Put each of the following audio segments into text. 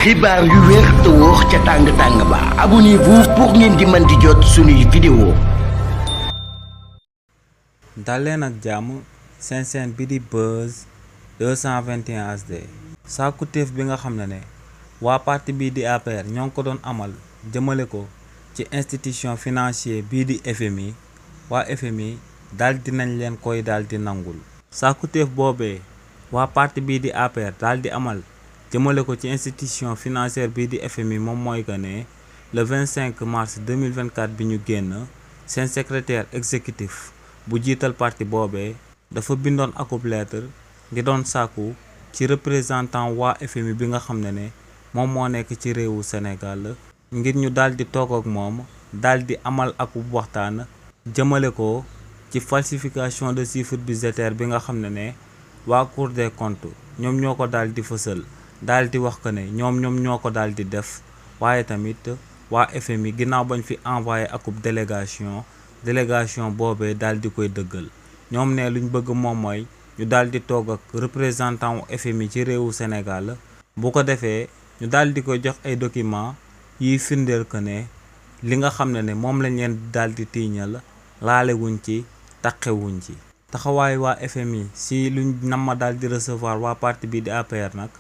xibaar yu wér te wóor ca tàng-tàng ba abonnez-vous pour ngeen di mën di jot suñuy vidéo. daleen ak jàmm seen chaîne bi di Buzz 221 HD sàkkuteef bi nga xam ne waa parti bii di APR ñoo ngi ko doon amal jëmale ko ci institution financier bii di FMI waa FMI daal dinañ leen koy daal di nangul sàkkuteef boobee waa parti bii di APR daal di amal jëmale ko ci institution financière bii di FMI moom mooy que ne le 25 mars 2024 bi ñu génn seen secrétaire exécutif bu jiital parti boobee dafa bindoon akub lettre ngi doon sàkku ci représentant waa FMI bi nga xam ne moom moo nekk ci réewu Sénégal ngir ñu daal di toog ak moom daal di amal akub waxtaan jëmale ko ci falsification de chiffre budgétaire bi nga xam ne waa Cour des comptes ñoom ñoo ko daal di fësal daal di wax que ne ñoom ñoo ko daal di def waaye tamit waa FMI ginnaaw bañ fi envoyé akub délégation boobee daal di koy dëggal ñoom ne luñ bëgg moom mooy ñu daal di toog ak représentant wu FMI ci réewu Sénégal bu ko defee ñu daal di koy jox ay documents yiy firndeel que ne li nga xam ne moom lañ leen daal di tiiñal laalewuñ ci taqewuñ ci taxawaayu waa FMI si luñ nama daal di recevoir waa parti bi di APR nag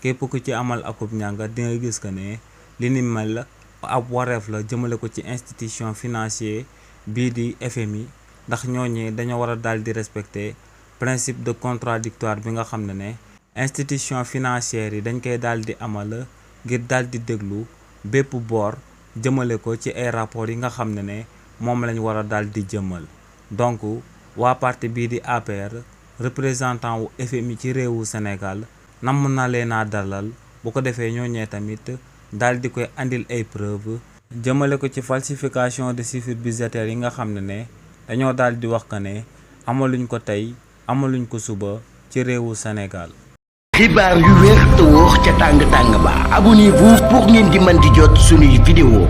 képp ku ci amal akub njàngat di nga gis que ne li ni mel ab wareef la jëmale ko ci institution financier bii di FMI ndax ñooñee dañoo war a daal di respecter principe de contradictoire bi nga xam ne institution financière yi dañ koy daal di amal ngir daal di déglu bépp boor jëmale ko ci ay rapports yi nga xam ne moom lañ war a daal di jëmal donc waa parti bii di APR représentant wu FMI ci réewu Sénégal namm na leen a dalal bu ko defee ñooñee tamit daal di koy andil ay preuve jëmale ko ci falsification de chiffre budgétaire yi nga xam ne dañoo daal di wax que ne amaluñ ko tey amaluñ ko suba ci réewu Sénégal. xibaar yu wér te wóor ca tàng-tàng ba abonnez-vous pour ngeen di mën di jot suñuy vidéo.